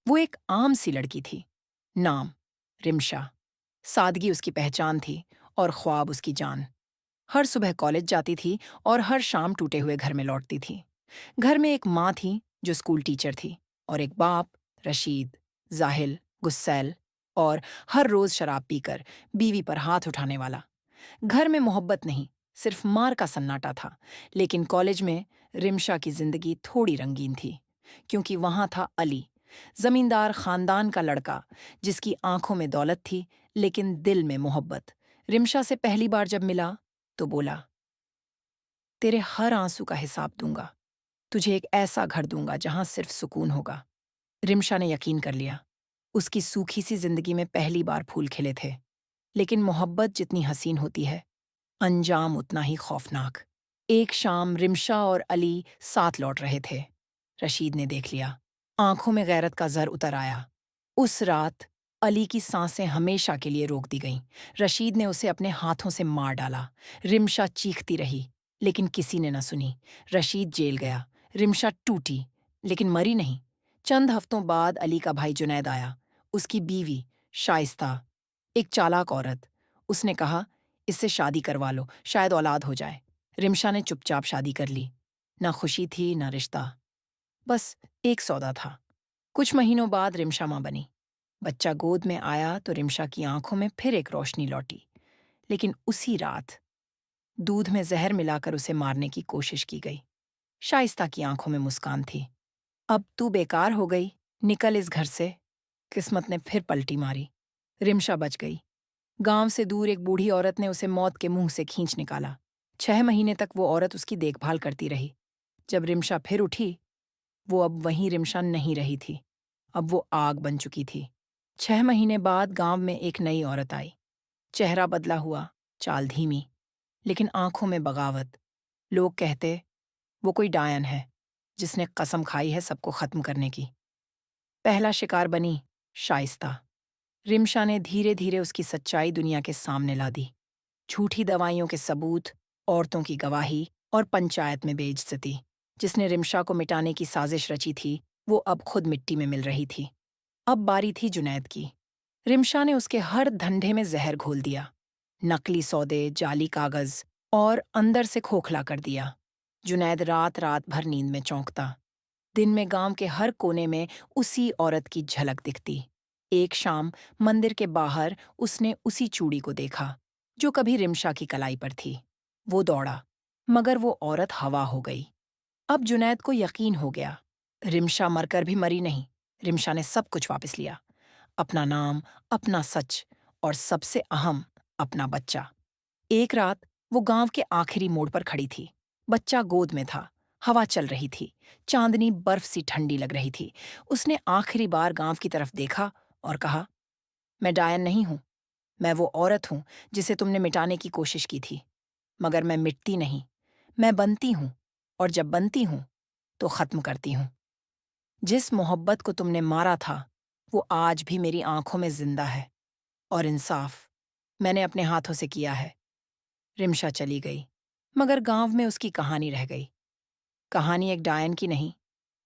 वो एक आम सी लड़की थी। नाम रिमशा। सादगी उसकी पहचान थी और ख्वाब उसकी जान। हर सुबह कॉलेज जाती थी और हर शाम टूटे हुए घर में लौटती थी। घर में एक माँ थी जो स्कूल टीचर थी और एक बाप, रशीद, जाहिल, गुस्सैल और हर रोज शराब पीकर बीवी पर हाथ उठाने वाला। घर में मोहब्बत नहीं, सिर्फ मार का सन्नाटा था। लेकिन कॉलेज में रिमशा की जिंदगी थोड़ी रंगीन थी, क्योंकि वहां था अली, जमींदार खानदान का लड़का, जिसकी आंखों में दौलत थी लेकिन दिल में मोहब्बत। रिमशा से पहली बार जब मिला तो बोला, तेरे हर आंसू का हिसाब दूंगा, तुझे एक ऐसा घर दूंगा जहां सिर्फ सुकून होगा। रिमशा ने यकीन कर लिया। उसकी सूखी सी जिंदगी में पहली बार फूल खिले थे। लेकिन मोहब्बत जितनी हसीन होती है, अंजाम उतना ही खौफनाक। एक शाम रिमशा और अली साथ लौट रहे थे। रशीद ने देख लिया। आंखों में गैरत का जर उतर आया। उस रात अली की सांसें हमेशा के लिए रोक दी गईं। रशीद ने उसे अपने हाथों से मार डाला। रिमशा चीखती रही, लेकिन किसी ने न सुनी। रशीद जेल गया। रिमशा टूटी, लेकिन मरी नहीं। चंद हफ्तों बाद अली का भाई जुनैद आया। उसकी बीवी शाइस्ता, एक चालाक औरत। उसने कहा, इससे शादी करवा लो, शायद औलाद हो जाए। रिमशा ने चुपचाप शादी कर ली। न खुशी थी न रिश्ता, बस एक सौदा था। कुछ महीनों बाद रिमशा मां बनी। बच्चा गोद में आया तो रिमशा की आंखों में फिर एक रोशनी लौटी। लेकिन उसी रात दूध में जहर मिलाकर उसे मारने की कोशिश की गई। शाइस्ता की आंखों में मुस्कान थी। अब तू बेकार हो गई, निकल इस घर से। किस्मत ने फिर पलटी मारी। रिमशा बच गई। गांव से दूर एक बूढ़ी औरत ने उसे मौत के मुंह से खींच निकाला। 6 महीने तक वो औरत उसकी देखभाल करती रही। जब रिमशा फिर उठी, वो अब वहीं रिमशा नहीं रही थी। अब वो आग बन चुकी थी। 6 महीने बाद गांव में एक नई औरत आई। चेहरा बदला हुआ, चाल धीमी, लेकिन आंखों में बगावत। लोग कहते, वो कोई डायन है, जिसने कसम खाई है सबको खत्म करने की। पहला शिकार बनी शाइस्ता। रिमशा ने धीरे धीरे उसकी सच्चाई दुनिया के सामने ला दी। झूठी दवाइयों के सबूत, औरतों की गवाही और पंचायत में बेइज्जती। जिसने रिमशा को मिटाने की साजिश रची थी, वो अब खुद मिट्टी में मिल रही थी। अब बारी थी जुनैद की। रिमशा ने उसके हर धंधे में जहर घोल दिया। नकली सौदे, जाली कागज और अंदर से खोखला कर दिया। जुनैद रात रात भर नींद में चौंकता। दिन में गांव के हर कोने में उसी औरत की झलक दिखती। एक शाम मंदिर के बाहर उसने उसी चूड़ी को देखा, जो कभी रिमशा की कलाई पर थी। वो दौड़ा, मगर वो औरत हवा हो गई। अब जुनैद को यकीन हो गया, रिमशा मरकर भी मरी नहीं। रिमशा ने सब कुछ वापस लिया, अपना नाम, अपना सच और सबसे अहम, अपना बच्चा। एक रात वो गांव के आखिरी मोड़ पर खड़ी थी। बच्चा गोद में था। हवा चल रही थी। चांदनी बर्फ सी ठंडी लग रही थी। उसने आखिरी बार गांव की तरफ देखा और कहा, मैं डायन नहीं हूं। मैं वो औरत हूं जिसे तुमने मिटाने की कोशिश की थी। मगर मैं मिटती नहीं, मैं बनती हूं। और जब बनती हूं तो खत्म करती हूं। जिस मोहब्बत को तुमने मारा था, वो आज भी मेरी आंखों में जिंदा है। और इंसाफ मैंने अपने हाथों से किया है। रिमशा चली गई, मगर गांव में उसकी कहानी रह गई। कहानी एक डायन की नहीं,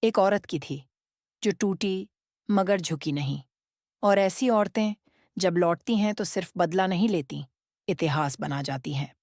एक औरत की थी, जो टूटी मगर झुकी नहीं। और ऐसी औरतें जब लौटती हैं तो सिर्फ बदला नहीं लेती, इतिहास बना जाती हैं।